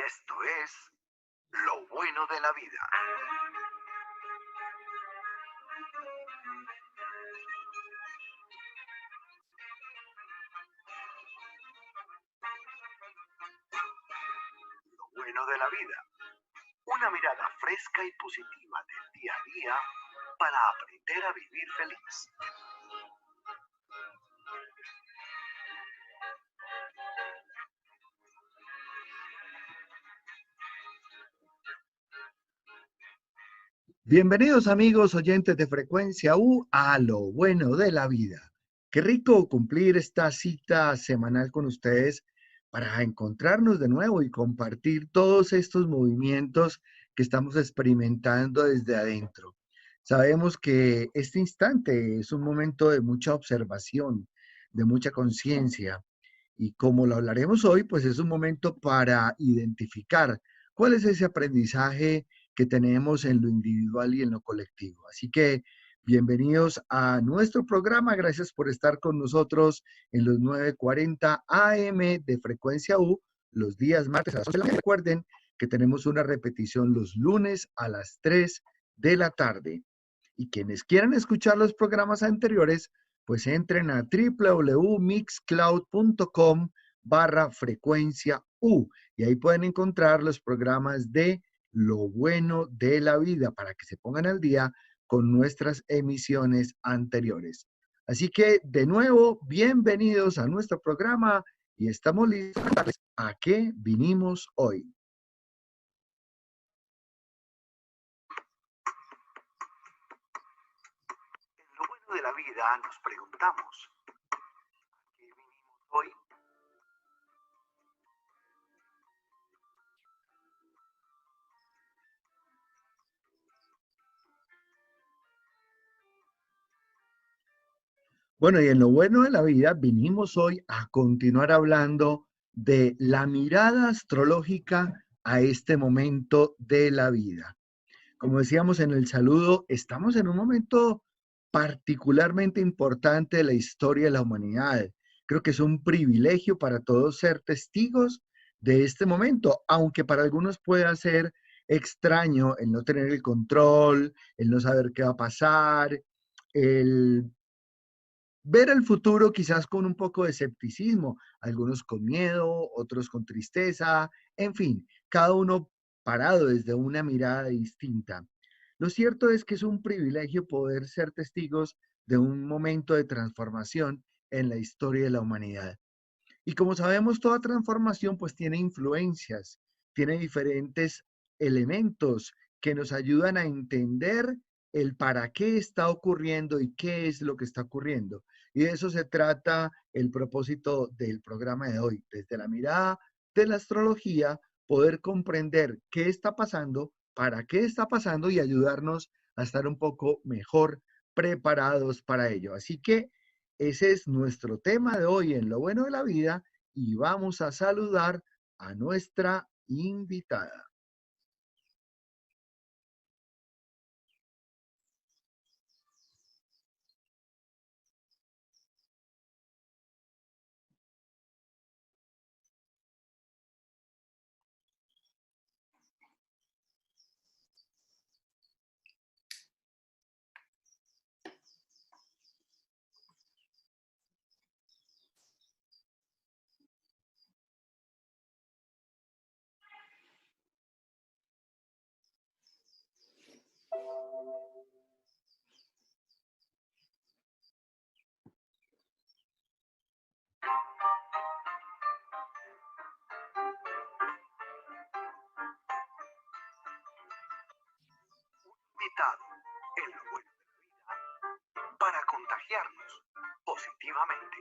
esto es Lo Bueno de la Vida. Lo Bueno de la Vida. Una mirada fresca y positiva del día a día para aprender a vivir feliz. Bienvenidos amigos oyentes de Frecuencia U a Lo Bueno de la Vida. Qué rico cumplir esta cita semanal con ustedes para encontrarnos de nuevo y compartir todos estos movimientos que estamos experimentando desde adentro. Sabemos que este instante es un momento de mucha observación, de mucha conciencia y como lo hablaremos hoy, pues es un momento para identificar cuál es ese aprendizaje que tenemos en lo individual y en lo colectivo. Así que bienvenidos a nuestro programa. Gracias por estar con nosotros en los 9:40 AM de Frecuencia U, los días martes a las 11 de la mañana. Recuerden que tenemos una repetición los lunes a las 3 de la tarde. Y quienes quieran escuchar los programas anteriores, pues entren a www.mixcloud.com/frecuencia U y ahí pueden encontrar los programas de Lo Bueno de la Vida para que se pongan al día con nuestras emisiones anteriores. Así que de nuevo, bienvenidos a nuestro programa y estamos listos a qué vinimos hoy. En Lo Bueno de la Vida nos preguntamos, ¿a qué vinimos hoy? Bueno, y en Lo Bueno de la Vida vinimos hoy a continuar hablando de la mirada astrológica a este momento de la vida. Como decíamos en el saludo, estamos en un momento particularmente importante de la historia de la humanidad. Creo que es un privilegio para todos ser testigos de este momento, aunque para algunos pueda ser extraño el no tener el control, el no saber qué va a pasar, el ver el futuro quizás con un poco de escepticismo, algunos con miedo, otros con tristeza, en fin, cada uno parado desde una mirada distinta. Lo cierto es que es un privilegio poder ser testigos de un momento de transformación en la historia de la humanidad. Y como sabemos, toda transformación pues tiene influencias, tiene diferentes elementos que nos ayudan a entender el para qué está ocurriendo y qué es lo que está ocurriendo. Y de eso se trata el propósito del programa de hoy, desde la mirada de la astrología, poder comprender qué está pasando, para qué está pasando y ayudarnos a estar un poco mejor preparados para ello. Así que ese es nuestro tema de hoy en Lo Bueno de la Vida y vamos a saludar a nuestra invitada. Invitado en Lo Bueno de la Vida para contagiarnos positivamente.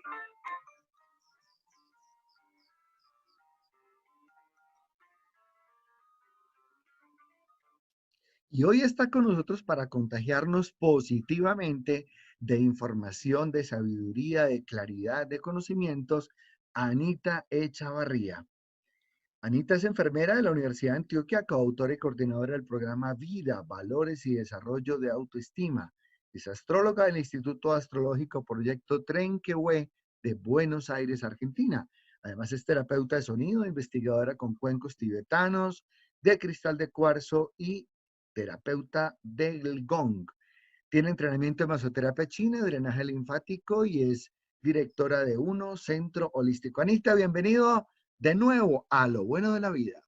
Y hoy está con nosotros para contagiarnos positivamente de información, de sabiduría, de claridad, de conocimientos, Anita Echavarría. Anita es enfermera de la Universidad de Antioquia, coautora y coordinadora del programa Vida, Valores y Desarrollo de Autoestima. Es astróloga del Instituto Astrológico Proyecto Trenquehue de Buenos Aires, Argentina. Además es terapeuta de sonido, investigadora con cuencos tibetanos, de cristal de cuarzo y terapeuta del gong. Tiene entrenamiento en masoterapia china, drenaje linfático y es directora de UNO, Centro Holístico. Anita, bienvenido de nuevo a Lo Bueno de la Vida.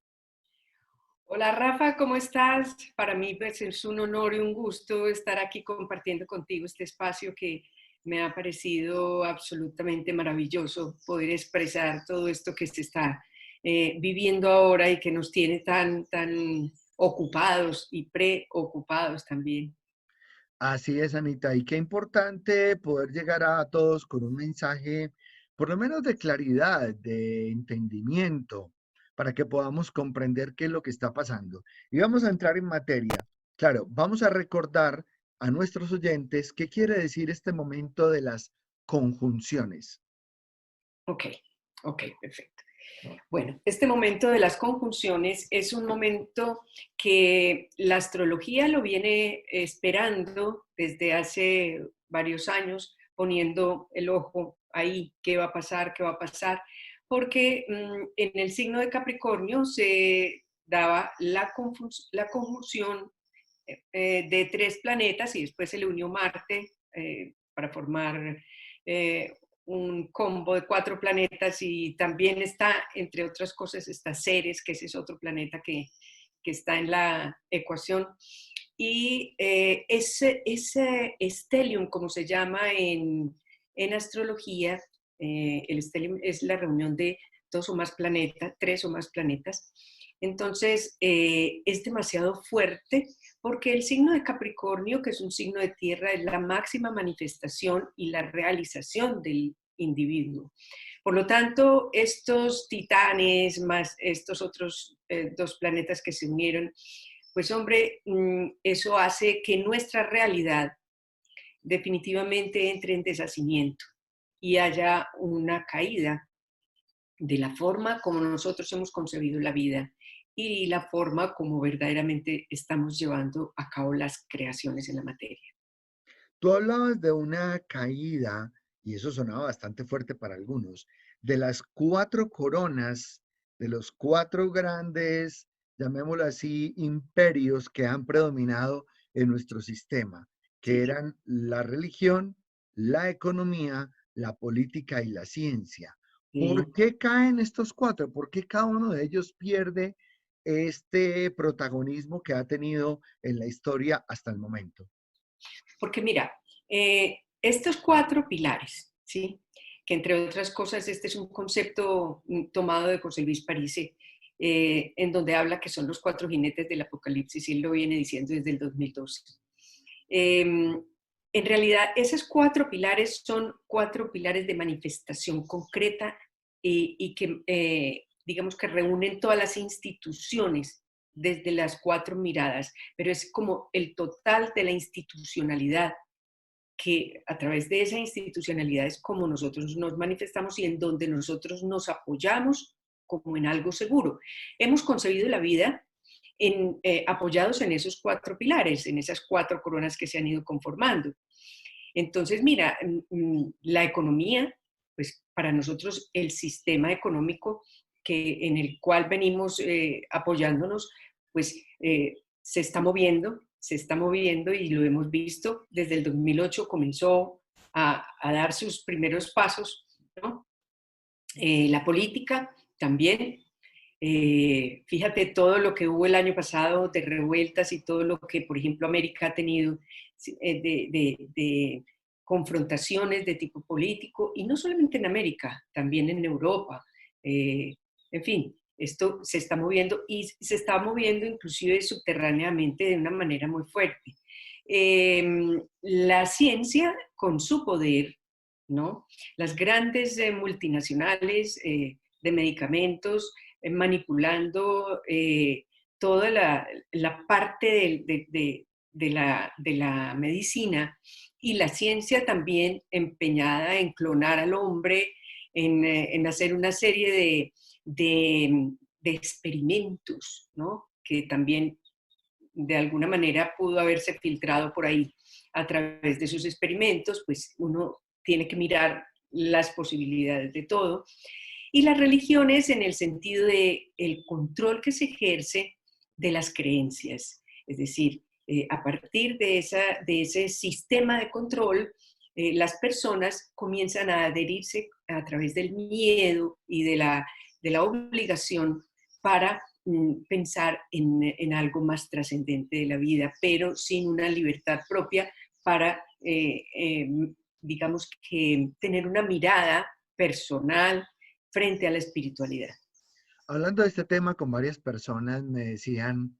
Hola Rafa, ¿cómo estás? Para mí pues, es un honor y un gusto estar aquí compartiendo contigo este espacio que me ha parecido absolutamente maravilloso poder expresar todo esto que se está viviendo ahora y que nos tiene tan ocupados y preocupados también. Así es, Anita, y qué importante poder llegar a todos con un mensaje, por lo menos de claridad, de entendimiento, para que podamos comprender qué es lo que está pasando. Y vamos a entrar en materia. Claro, vamos a recordar a nuestros oyentes qué quiere decir este momento de las conjunciones. Ok, ok, perfecto. Bueno, este momento de las conjunciones es un momento que la astrología lo viene esperando desde hace varios años, poniendo el ojo ahí, qué va a pasar, qué va a pasar, porque en el signo de Capricornio se daba la conjunción de tres planetas y después se le unió Marte para formar eh, un combo de cuatro planetas y también está, entre otras cosas, está Ceres, que ese es otro planeta que está en la ecuación. Y ese stellium, como se llama en astrología, el stellium es la reunión de dos o más planetas, tres o más planetas. Entonces, es demasiado fuerte porque el signo de Capricornio, que es un signo de tierra, es la máxima manifestación y la realización del individuo. Por lo tanto, estos titanes más estos otros dos planetas que se unieron, pues hombre, eso hace que nuestra realidad definitivamente entre en deshacimiento y haya una caída de la forma como nosotros hemos concebido la vida y la forma como verdaderamente estamos llevando a cabo las creaciones en la materia. Tú hablabas de una caída, y eso sonaba bastante fuerte para algunos, de las cuatro coronas, de los cuatro grandes, llamémoslo así, imperios que han predominado en nuestro sistema, que Sí. eran la religión, la economía, la política y la ciencia. ¿Por Sí. qué caen estos cuatro? ¿Por qué cada uno de ellos pierde este protagonismo que ha tenido en la historia hasta el momento? Porque mira, estos cuatro pilares, ¿sí? Que entre otras cosas este es un concepto tomado de José Luis París, en donde habla que son los cuatro jinetes del Apocalipsis y él lo viene diciendo desde el 2012. En realidad, esos cuatro pilares son cuatro pilares de manifestación concreta y que, digamos que reúnen todas las instituciones desde las cuatro miradas, pero es como el total de la institucionalidad que a través de esa institucionalidad es como nosotros nos manifestamos y en donde nosotros nos apoyamos como en algo seguro. Hemos concebido la vida apoyados en esos cuatro pilares, en esas cuatro coronas que se han ido conformando. Entonces, mira, la economía, pues para nosotros el sistema económico en el cual venimos apoyándonos, pues se está moviendo y lo hemos visto desde el 2008 comenzó a dar sus primeros pasos, ¿no? La política también. Fíjate todo lo que hubo el año pasado de revueltas y todo lo que, por ejemplo, América ha tenido de confrontaciones de tipo político, y no solamente en América, también en Europa. Eh, en fin, esto se está moviendo y se está moviendo inclusive subterráneamente de una manera muy fuerte. La ciencia con su poder, ¿no? Las grandes multinacionales de medicamentos manipulando toda la parte de la medicina y la ciencia también empeñada en clonar al hombre, en hacer una serie de experimentos, ¿no? Que también de alguna manera pudo haberse filtrado por ahí a través de sus experimentos, pues uno tiene que mirar las posibilidades de todo. Y las religiones en el sentido de el control que se ejerce de las creencias. Es decir, a partir de ese sistema de control, las personas comienzan a adherirse a través del miedo y de la obligación para pensar en algo más trascendente de la vida, pero sin una libertad propia para, digamos que, tener una mirada personal frente a la espiritualidad. Hablando de este tema con varias personas, me decían,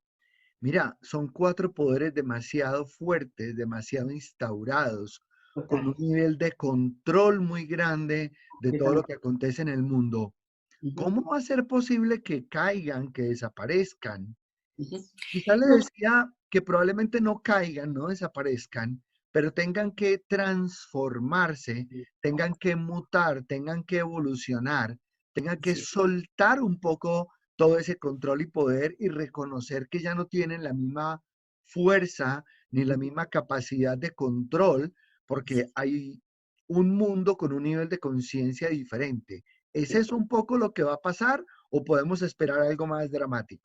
mira, son cuatro poderes demasiado fuertes, demasiado instaurados, con Total. un nivel de control muy grande de todo lo Completamente. que acontece en el mundo. Ujú, ¿Cómo va a ser posible que caigan, que desaparezcan? ujú. Quizá le No, decía que probablemente no caigan, no desaparezcan, pero tengan que transformarse, tengan que mutar, tengan que evolucionar, tengan que sí, soltar un poco todo ese control y poder y reconocer que ya no tienen la misma fuerza ni la ujú, misma capacidad de control, porque hay un mundo con un nivel de conciencia diferente. ¿Es sí. eso un poco lo que va a pasar o podemos esperar algo más dramático?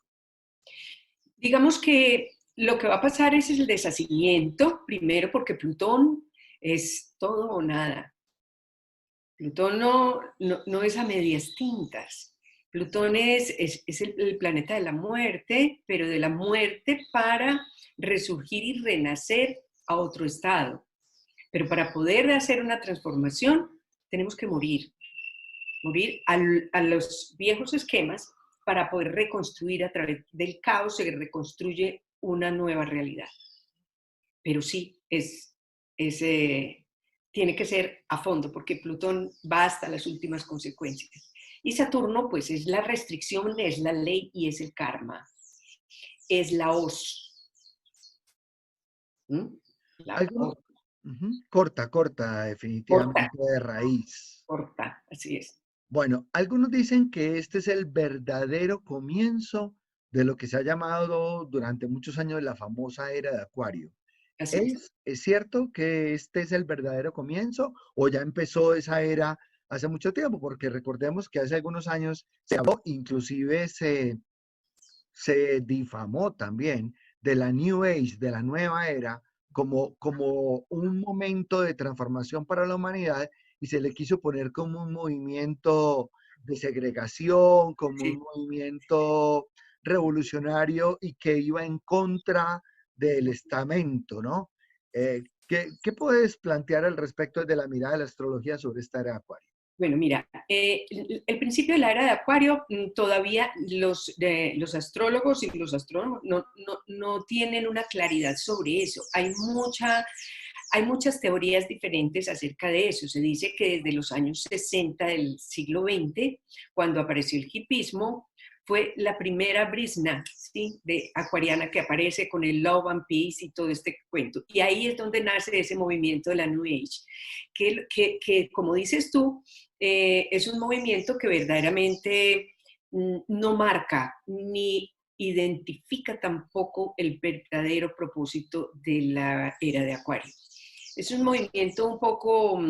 Digamos que lo que va a pasar es el deshacimiento, primero porque Plutón es todo o nada. Plutón no es a medias tintas. Plutón es el planeta de la muerte, pero de la muerte para resurgir y renacer a otro estado. Pero para poder hacer una transformación, tenemos que morir a los viejos esquemas para poder reconstruir a través del caos, se reconstruye una nueva realidad. Pero sí, es, tiene que ser a fondo, porque Plutón va hasta las últimas consecuencias. Y Saturno, pues es la restricción, es la ley y es el karma, es la hoz. ¿Mm? La Algunos, hoz, corta, corta, corta, definitivamente de raíz. corta, así es. Bueno, algunos dicen que este es el verdadero comienzo de lo que se ha llamado durante muchos años la famosa era de Acuario. Así es. Es cierto que este es el verdadero comienzo o ya empezó esa era hace mucho tiempo? Porque recordemos que hace algunos años se habló, inclusive se difamó también de la New Age, de la nueva era, como un momento de transformación para la humanidad y se le quiso poner como un movimiento de segregación, como un Sí. movimiento revolucionario y que iba en contra del estamento, ¿no? ¿Qué puedes plantear al respecto de la mirada de la astrología sobre esta era de Acuario? Bueno, mira, el principio de la era de Acuario, todavía los astrólogos y los astrónomos no tienen una claridad sobre eso. Hay muchas teorías diferentes acerca de eso. Se dice que desde los años 60 del siglo XX, cuando apareció el hipismo, fue la primera brisna, ¿sí?, de acuariana que aparece con el Love and Peace y todo este cuento. Y ahí es donde nace ese movimiento de la New Age, que como dices tú, es un movimiento que verdaderamente no marca ni identifica tampoco el verdadero propósito de la era de Acuario. Es un movimiento un poco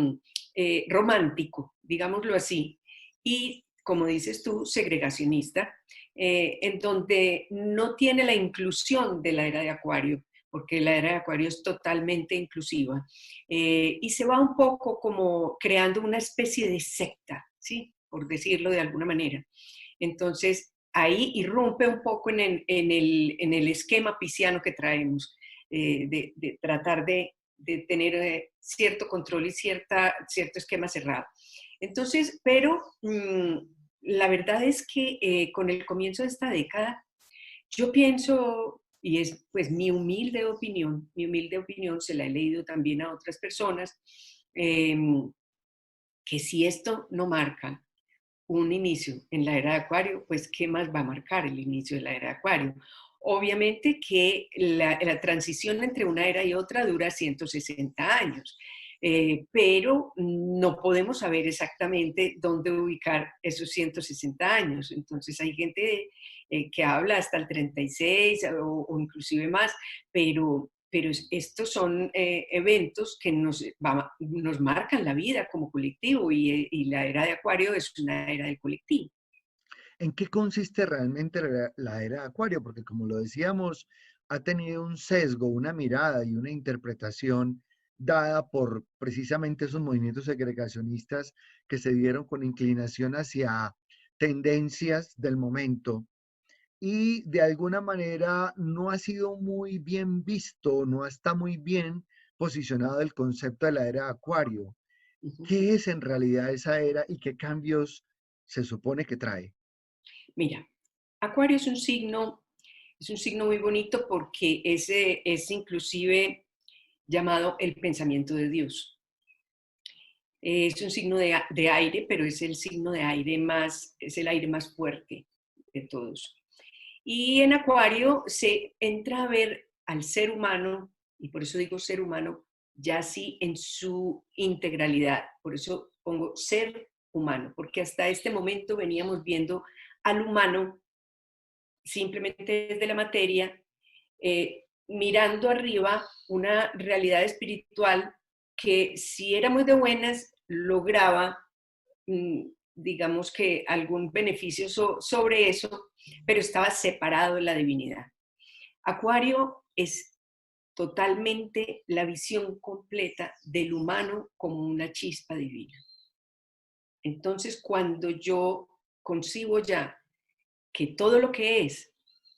romántico, digámoslo así, y como dices tú, segregacionista, en donde no tiene la inclusión de la era de Acuario, porque la era de Acuario es totalmente inclusiva, y se va un poco como creando una especie de secta, ¿sí?, por decirlo de alguna manera. Entonces, ahí irrumpe un poco en el esquema pisciano que traemos, de tratar de tener cierto control y cierto esquema cerrado. Entonces, pero la verdad es que con el comienzo de esta década, yo pienso, y es pues mi humilde opinión, se la he leído también a otras personas, eh, que si esto no marca un inicio en la era de Acuario, pues ¿qué más va a marcar el inicio de la era de Acuario? Obviamente que la transición entre una era y otra dura 160 años, pero no podemos saber exactamente dónde ubicar esos 160 años. Entonces hay gente que habla hasta el 36 o inclusive más, pero pero estos son eventos que nos marcan la vida como colectivo y la era de Acuario es una era del colectivo. ¿En qué consiste realmente la era de Acuario? Porque como lo decíamos, ha tenido un sesgo, una mirada y una interpretación dada por precisamente esos movimientos segregacionistas que se dieron con inclinación hacia tendencias del momento y de alguna manera no ha sido muy bien visto, no está muy bien posicionado el concepto de la era de Acuario. Ujú. ¿Qué es en realidad esa era y qué cambios se supone que trae? Mira, Acuario es un signo muy bonito porque es inclusive llamado el pensamiento de Dios. Es un signo de aire, pero es el signo de aire más, es el aire más fuerte de todos. Y en Acuario se entra a ver al ser humano, y por eso digo ser humano, ya así en su integralidad. Por eso pongo ser humano, porque hasta este momento veníamos viendo al humano simplemente desde la materia, mirando arriba una realidad espiritual que si era muy de buenas, lograba, digamos que algún beneficio sobre eso, pero estaba separado de la divinidad. Acuario es totalmente la visión completa del humano como una chispa divina. Entonces, cuando yo concibo ya que todo lo que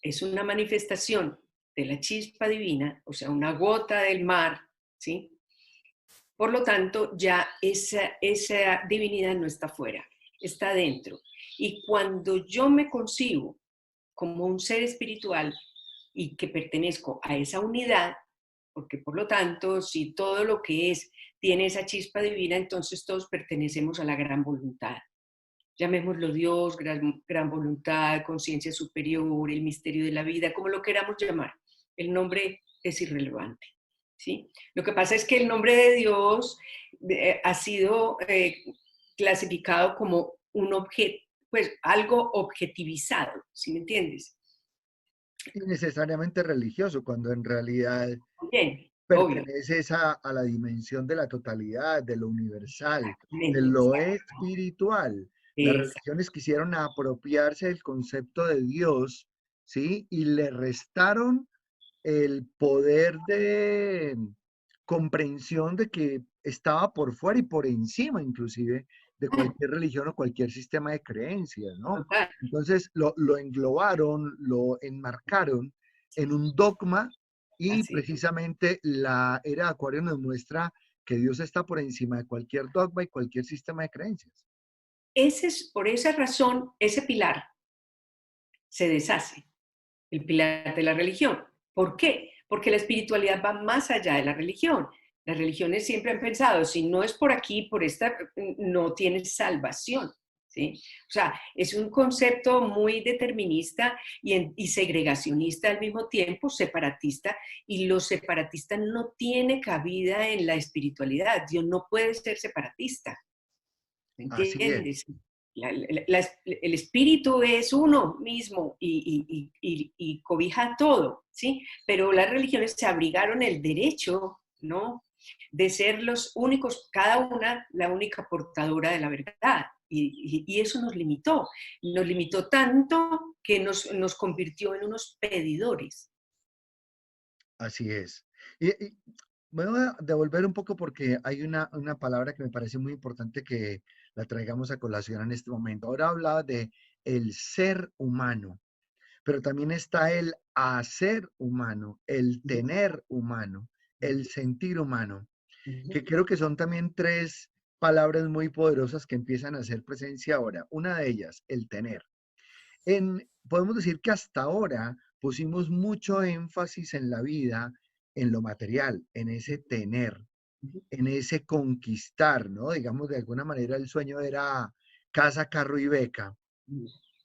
es una manifestación de la chispa divina, o sea, una gota del mar, ¿sí? Por lo tanto, ya esa divinidad no está fuera, está dentro. Y cuando yo me concibo como un ser espiritual y que pertenezco a esa unidad, porque por lo tanto, si todo lo que es tiene esa chispa divina, entonces todos pertenecemos a la gran voluntad. Llamémoslo Dios, gran voluntad, conciencia superior, el misterio de la vida, como lo queramos llamar. El nombre es irrelevante. ¿Sí? Lo que pasa es que el nombre de Dios ha sido clasificado como un objeto, pues algo objetivizado, ¿sí me entiendes? Y necesariamente religioso, cuando en realidad Bien, obvio, perteneces a la dimensión de la totalidad, de lo universal, de exactamente, lo espiritual. Las exacto. religiones quisieron apropiarse del concepto de Dios, ¿sí? Y le restaron el poder de comprensión de que estaba por fuera y por encima inclusive de cualquier religión o cualquier sistema de creencias, ¿no? Total, Entonces lo englobaron, lo enmarcaron en un dogma y así. precisamente la era de Acuario nos muestra que Dios está por encima de cualquier dogma y cualquier sistema de creencias. Por esa razón, ese pilar se deshace, el pilar de la religión. ¿Por qué? Porque la espiritualidad va más allá de la religión. Las religiones siempre han pensado, si no es por aquí, por esta, no tienes salvación. ¿Sí? O sea, es un concepto muy determinista y segregacionista al mismo tiempo, separatista, y lo separatista no tiene cabida en la espiritualidad. Dios no puede ser separatista. ¿Me Así es. entiendes? El espíritu es uno mismo y cobija todo, ¿sí? Pero las religiones se abrigaron el derecho, ¿no? De ser los únicos, cada una la única portadora de la verdad. Y eso nos limitó tanto que nos convirtió en unos pedidores. Así es. Y me voy a devolver un poco porque hay una palabra que me parece muy importante que la traigamos a colación en este momento. Ahora hablaba de el ser humano, pero también está el hacer humano, el tener humano, el sentir humano, que creo que son también tres palabras muy poderosas que empiezan a hacer presencia ahora. Una de ellas, el tener. Podemos decir que hasta ahora pusimos mucho énfasis en la vida, en lo material, en ese tener, en ese conquistar, ¿no? Digamos, de alguna manera el sueño era casa, carro y beca.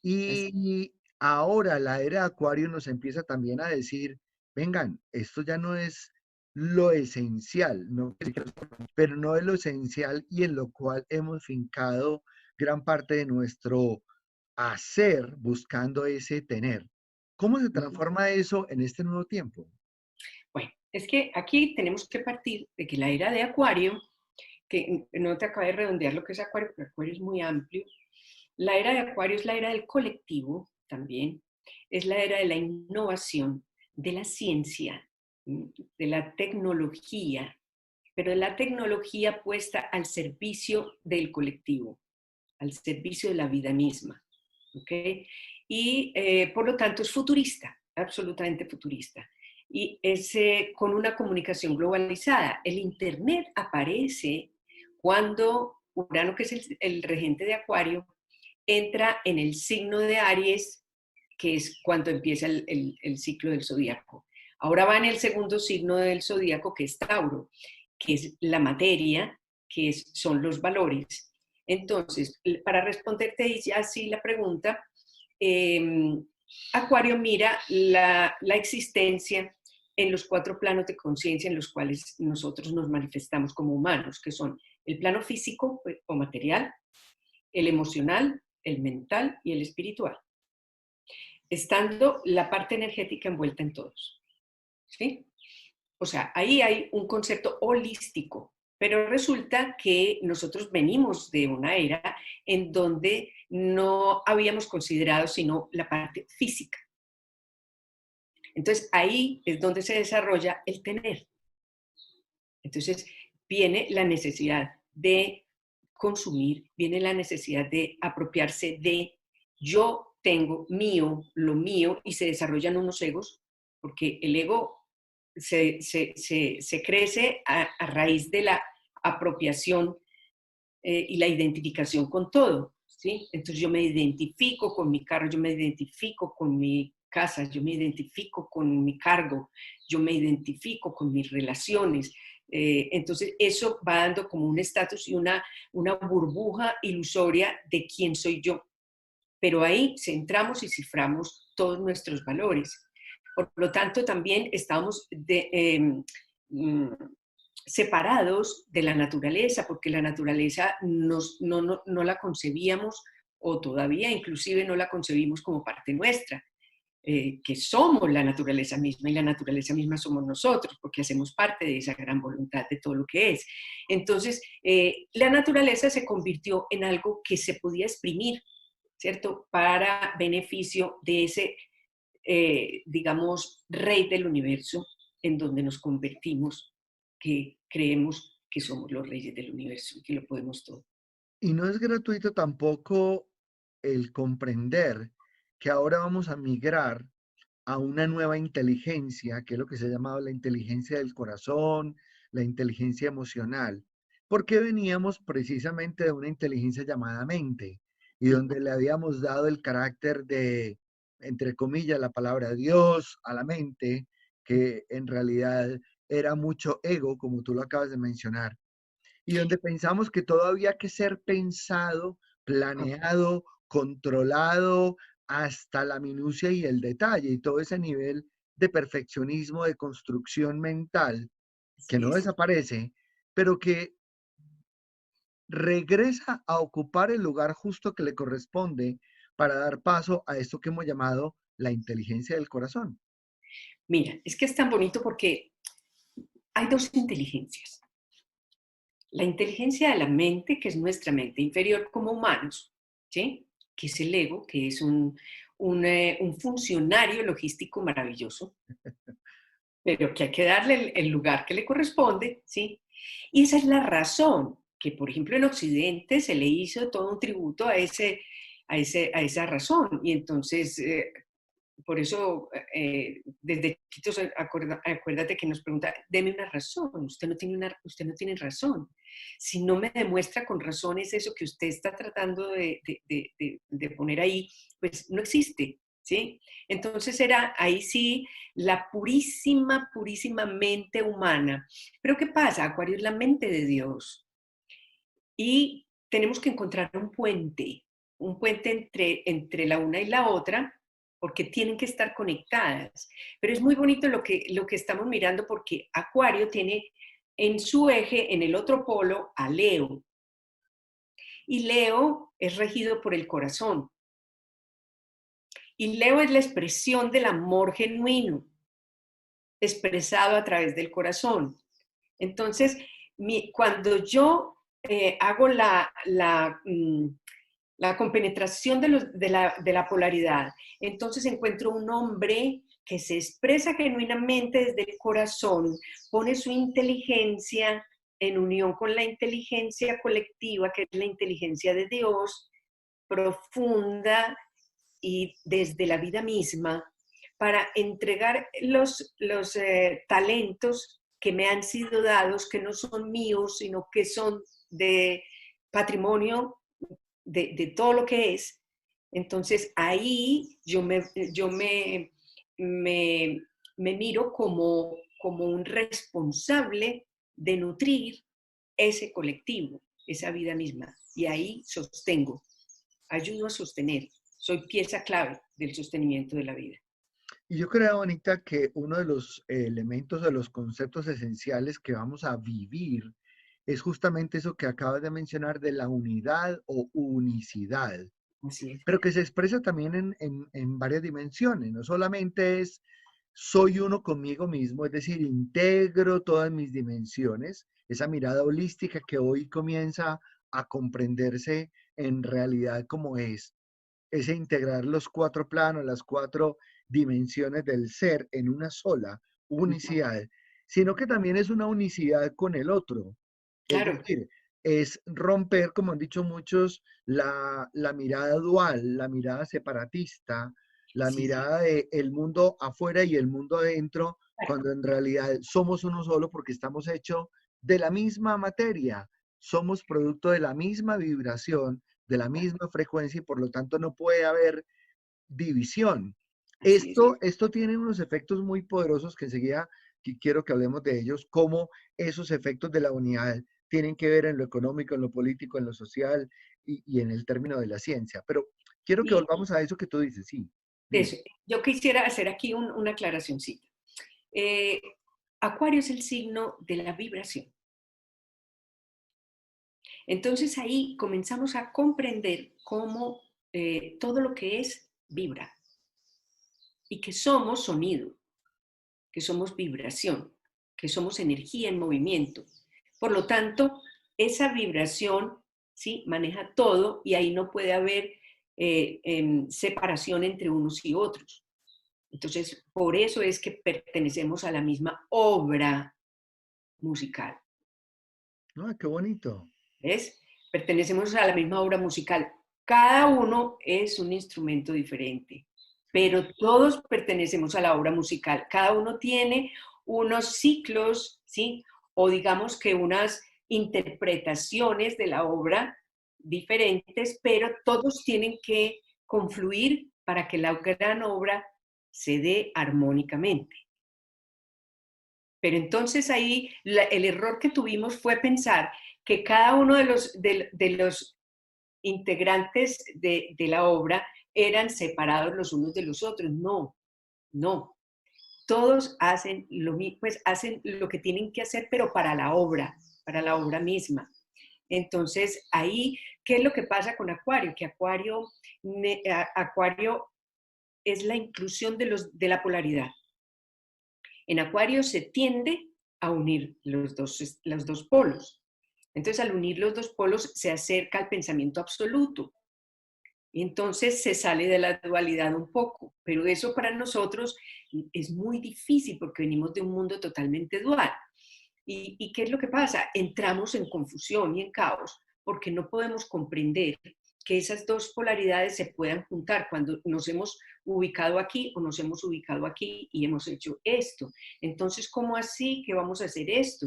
Y ahora la era de Acuario nos empieza también a decir, vengan, esto ya no es lo esencial, ¿no? Pero no es lo esencial y en lo cual hemos fincado gran parte de nuestro hacer buscando ese tener. ¿Cómo se transforma eso en este nuevo tiempo? Bueno, Es que aquí tenemos que partir de que la era de Acuario, que no te acabo de redondear lo que es Acuario, porque Acuario es muy amplio. La era de Acuario es la era del colectivo también, es la era de la innovación, de la ciencia, de la tecnología, pero de la tecnología puesta al servicio del colectivo, al servicio de la vida misma. ¿Ok? Y por lo tanto es futurista, absolutamente futurista. Y es con una comunicación globalizada. El Internet aparece cuando Urano, que es el regente de Acuario, entra en el signo de Aries, que es cuando empieza el ciclo del zodíaco. Ahora va en el segundo signo del zodíaco, que es Tauro, que es la materia, son los valores. Entonces, para responderte así la pregunta, eh, Acuario mira la existencia en los 4 planos de conciencia en los cuales nosotros nos manifestamos como humanos, que son el plano físico o material, el emocional, el mental y el espiritual, estando la parte energética envuelta en todos. ¿Sí? O sea, ahí hay un concepto holístico, pero resulta que nosotros venimos de una era en donde no habíamos considerado sino la parte física. Entonces ahí es donde se desarrolla el tener. Entonces viene la necesidad de consumir, viene la necesidad de apropiarse de yo tengo mío, lo mío, y se desarrollan unos egos, porque el ego se crece a raíz de la apropiación y la identificación con todo, ¿sí? Entonces yo me identifico con mi carro, yo me identifico con mi casa, yo me identifico con mi cargo, yo me identifico con mis relaciones. Entonces eso va dando como un estatus y una burbuja ilusoria de quién soy yo. Pero ahí centramos y ciframos todos nuestros valores. Por lo tanto, también estamos separados de la naturaleza, porque la naturaleza no la concebíamos o todavía inclusive no la concebimos como parte nuestra, que somos la naturaleza misma y la naturaleza misma somos nosotros, porque hacemos parte de esa gran voluntad de todo lo que es. Entonces, la naturaleza se convirtió en algo que se podía exprimir, ¿cierto? Para beneficio de ese, digamos, rey del universo en donde nos convertimos, que creemos que somos los reyes del universo y que lo podemos todo. Y no es gratuito tampoco el comprender que ahora vamos a migrar a una nueva inteligencia, que es lo que se ha llamado la inteligencia del corazón, la inteligencia emocional, porque veníamos precisamente de una inteligencia llamada mente, y donde le habíamos dado el carácter de, entre comillas, la palabra Dios a la mente, que en realidad era mucho ego, como tú lo acabas de mencionar, y donde pensamos que todo había que ser pensado, planeado, controlado hasta la minucia y el detalle, y todo ese nivel de perfeccionismo, de construcción mental, que no Sí, desaparece, pero que regresa a ocupar el lugar justo que le corresponde para dar paso a esto que hemos llamado la inteligencia del corazón. mira, es que es tan bonito porque hay dos inteligencias. La inteligencia de la mente, que es nuestra mente inferior como humanos, ¿sí? Que es el ego, que es un funcionario logístico maravilloso, pero que hay que darle el lugar que le corresponde, ¿sí? Y esa es la razón que, por ejemplo, en Occidente se le hizo todo un tributo a esa razón. Y entonces, por eso, desde chiquitos, acuérdate que nos pregunta, deme una razón, usted no tiene razón. Si no me demuestra con razones eso que usted está tratando de poner ahí, pues no existe, ¿sí? Entonces era ahí sí la purísima, purísima mente humana. Pero ¿qué pasa? Acuario es la mente de Dios. Y tenemos que encontrar un puente entre la una y la otra, porque tienen que estar conectadas. Pero es muy bonito lo que estamos mirando porque Acuario tiene en su eje, en el otro polo, a Leo. Y Leo es regido por el corazón. Y Leo es la expresión del amor genuino. expresado a través del corazón. Entonces, cuando yo hago la compenetración de la polaridad, entonces encuentro un hombre que se expresa genuinamente desde el corazón, pone su inteligencia en unión con la inteligencia colectiva, que es la inteligencia de Dios, profunda y desde la vida misma, para entregar los talentos que me han sido dados, que no son míos, sino que son de patrimonio de todo lo que es. Entonces ahí me, me miro como un responsable de nutrir ese colectivo, esa vida misma. Y ahí sostengo, ayudo a sostener. Soy pieza clave del sostenimiento de la vida. Y yo creo, Anita, que uno de los elementos, de los conceptos esenciales que vamos a vivir es justamente eso que acabas de mencionar de la unidad o unicidad, Así es. pero que se expresa también en varias dimensiones. No solamente es soy uno conmigo mismo, es decir, integro todas mis dimensiones, esa mirada holística que hoy comienza a comprenderse en realidad como es, ese integrar los cuatro planos, las cuatro dimensiones del ser en una sola unicidad, sino que también es una unicidad con el otro. Es Claro, decir, es romper, como han dicho muchos, la mirada dual, la mirada separatista, la sí, sí. mirada de el mundo afuera y el mundo adentro, cuando en realidad somos uno solo porque estamos hechos de la misma materia, somos producto de la misma vibración, de la misma frecuencia y por lo tanto no puede haber división. Así es. Esto tiene unos efectos muy poderosos que enseguida quiero que hablemos de ellos, cómo esos efectos de la unidad tienen que ver en lo económico, en lo político, en lo social y en el término de la ciencia. Pero quiero que Y volvamos a eso que tú dices, sí, dime. eso, yo quisiera hacer aquí una aclaracióncita. Eh, Acuario es el signo de la vibración. Entonces ahí comenzamos a comprender cómo todo lo que es vibra y que somos sonido, que somos vibración, que somos energía en movimiento. Por lo tanto, esa vibración, ¿sí?, maneja todo y ahí no puede haber separación entre unos y otros. Entonces, por eso es que pertenecemos a la misma obra musical. Ah, qué bonito. ¿Ves? Pertenecemos a la misma obra musical. Cada uno es un instrumento diferente, pero todos pertenecemos a la obra musical. Cada uno tiene unos ciclos, ¿sí? O digamos que unas interpretaciones de la obra diferentes, pero todos tienen que confluir para que la gran obra se dé armónicamente. Pero entonces ahí el error que tuvimos fue pensar que cada uno de los integrantes de la obra eran separados los unos de los otros. No, no. Todos hacen lo mismo, pues hacen lo que tienen que hacer, pero para la obra misma. Entonces, ahí, ¿qué es lo que pasa con Acuario? Que Acuario es la inclusión de la polaridad. En Acuario se tiende a unir los dos polos. Entonces, al unir los dos polos, se acerca al pensamiento absoluto. Y entonces se sale de la dualidad un poco. Pero eso para nosotros es muy difícil porque venimos de un mundo totalmente dual. ¿Y qué es lo que pasa? Entramos en confusión y en caos porque no podemos comprender que esas dos polaridades se puedan juntar cuando nos hemos ubicado aquí o nos hemos ubicado aquí y hemos hecho esto. Entonces, ¿cómo así que vamos a hacer esto?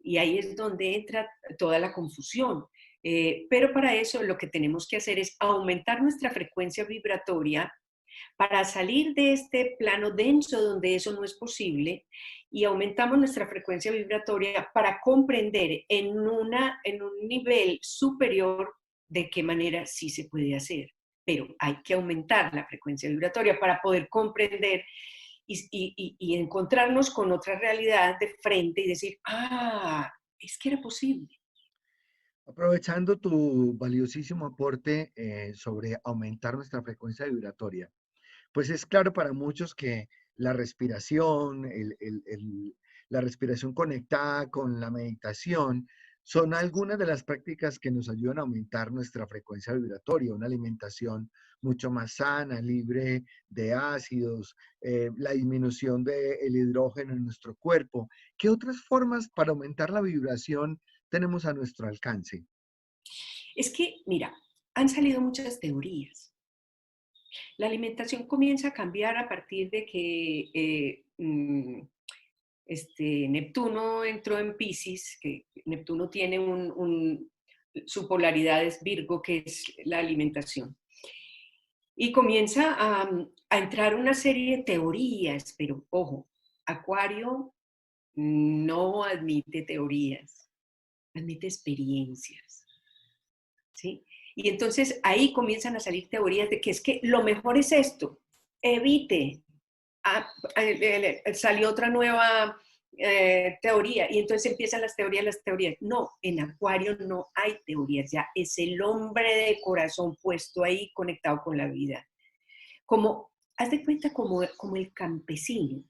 Y ahí es donde entra toda la confusión. Pero para eso lo que tenemos que hacer es aumentar nuestra frecuencia vibratoria para salir de este plano denso donde eso no es posible y aumentamos nuestra frecuencia vibratoria para comprender en un nivel superior de qué manera sí se puede hacer. Pero hay que aumentar la frecuencia vibratoria para poder comprender y encontrarnos con otra realidad de frente y decir, ah, es que era posible. Aprovechando tu valiosísimo aporte sobre aumentar nuestra frecuencia vibratoria, pues es claro para muchos que la respiración, la respiración conectada con la meditación, son algunas de las prácticas que nos ayudan a aumentar nuestra frecuencia vibratoria, una alimentación mucho más sana, libre de ácidos, la disminución del hidrógeno en nuestro cuerpo. ¿Qué otras formas para aumentar la vibración tenemos a nuestro alcance? Es que, mira, han salido muchas teorías. La alimentación comienza a cambiar a partir de que Neptuno entró en Piscis, que Neptuno tiene su polaridad es Virgo, que es la alimentación. Y comienza a entrar una serie de teorías, pero ojo, Acuario no admite teorías, admite experiencias, ¿sí? Y entonces ahí comienzan a salir teorías de que es que lo mejor es esto, evite. Ah, salió otra nueva teoría y entonces empiezan las teorías. No, en Acuario no hay teorías, ya es el hombre de corazón puesto ahí conectado con la vida. Como, haz de cuenta como el campesino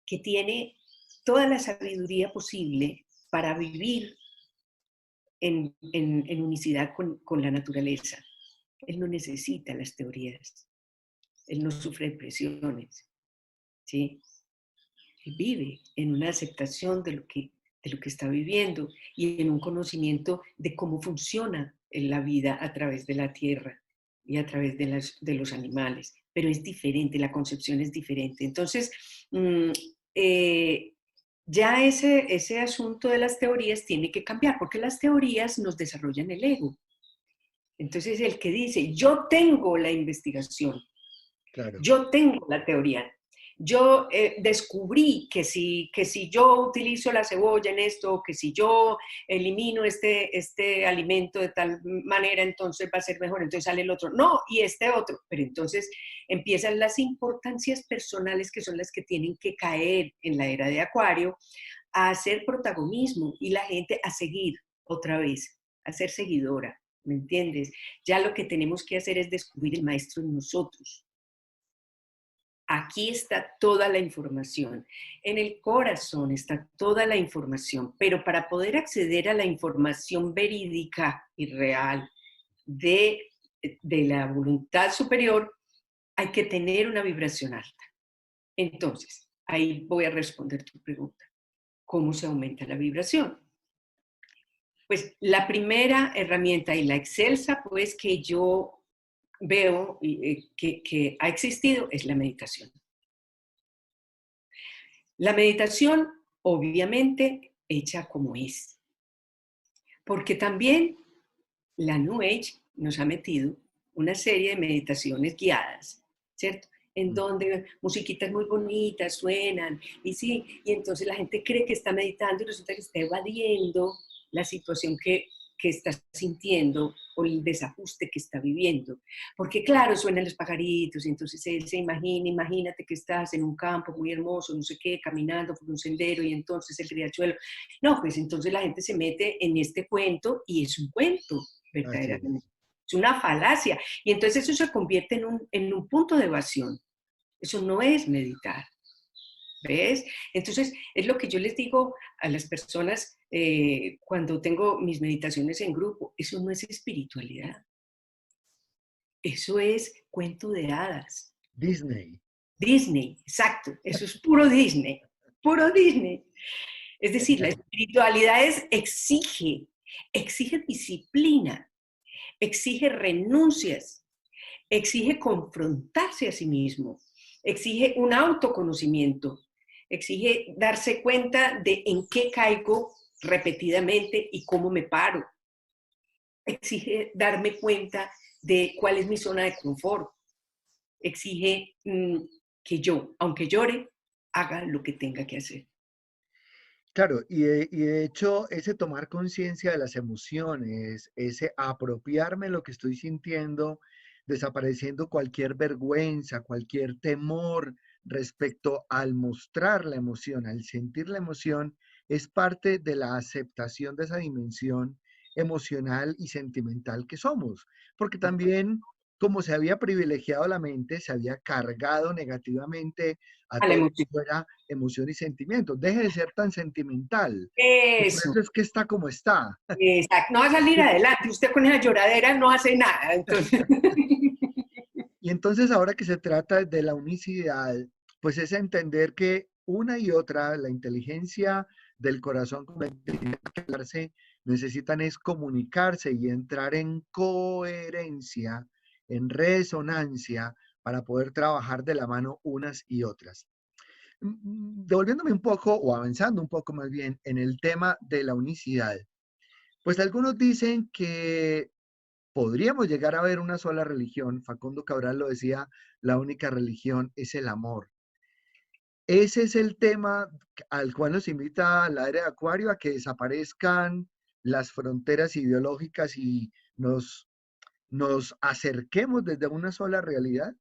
que tiene toda la sabiduría posible para vivir en unicidad con la naturaleza. Él no necesita las teorías, él no sufre depresiones, ¿sí? Él vive en una aceptación de lo que está viviendo y en un conocimiento de cómo funciona la vida a través de la tierra y a través de los animales. Pero es diferente, la concepción es diferente. Entonces, ya ese asunto de las teorías tiene que cambiar, porque las teorías nos desarrollan el ego. Entonces, el que dice, yo tengo la investigación, Claro. yo tengo la teoría, yo descubrí que si yo utilizo la cebolla en esto, que si yo elimino este alimento de tal manera, entonces va a ser mejor, entonces sale el otro, no, y este otro, pero entonces empiezan las importancias personales que son las que tienen que caer en la era de Acuario, a hacer protagonismo y la gente a seguir otra vez, a ser seguidora, ¿me entiendes? Ya lo que tenemos que hacer es descubrir el maestro en nosotros. Aquí está toda la información. En el corazón está toda la información, pero para poder acceder a la información verídica y real de, de la voluntad superior, hay que tener una vibración alta. Entonces, ahí voy a responder tu pregunta. ¿Cómo se aumenta la vibración? Pues la primera herramienta y la excelsa, pues que yo veo que ha existido es la meditación. La meditación, obviamente, hecha como es, porque también la New Age nos ha metido una serie de meditaciones guiadas, ¿cierto? En Mm. donde musiquitas muy bonitas suenan, y sí, y entonces la gente cree que está meditando y resulta que está evadiendo la situación que está sintiendo o el desajuste que está viviendo. Porque claro, suenan los pajaritos, y entonces él se imagina, imagínate que estás en un campo muy hermoso, no sé qué, caminando por un sendero y entonces el riachuelo. No, pues entonces la gente se mete en este cuento y es un cuento, Así verdaderamente. es. Es una falacia. Y entonces eso se convierte en un punto de evasión. Eso no es meditar. ¿Ves? Entonces, es lo que yo les digo a las personas cuando tengo mis meditaciones en grupo. Eso no es espiritualidad. Eso es cuento de hadas. Disney. Disney, exacto. Eso es puro Disney. Puro Disney. Es decir, la espiritualidad exige disciplina, exige renuncias, exige confrontarse a sí mismo, exige un autoconocimiento, exige darse cuenta de en qué caigo repetidamente y cómo me paro, exige darme cuenta de cuál es mi zona de confort, exige que yo, aunque llore, haga lo que tenga que hacer. Claro, y de hecho, ese tomar conciencia de las emociones, ese apropiarme lo que estoy sintiendo, desapareciendo cualquier vergüenza, cualquier temor respecto al mostrar la emoción, al sentir la emoción, es parte de la aceptación de esa dimensión emocional y sentimental que somos. Porque también como se había privilegiado la mente, se había cargado negativamente a A la todo lo que emoción. fuera emoción y sentimiento. Deje de ser tan sentimental. Y por Eso. eso es que está como está. Exacto. No va a salir adelante. Usted con esa lloradera no hace nada. Entonces, Y entonces ahora que se trata de la unicidad, pues es entender que una y otra, la inteligencia del corazón con la inteligencia del hablarse, necesitan es comunicarse y entrar en coherencia, en resonancia, para poder trabajar de la mano unas y otras. Devolviéndome un poco, o avanzando un poco más bien, en el tema de la unicidad, pues algunos dicen que podríamos llegar a ver una sola religión. Facundo Cabral lo decía, la única religión es el amor. Ese es el tema al cual nos invita la era de Acuario, a que desaparezcan las fronteras ideológicas y nos acerquemos desde una sola realidad.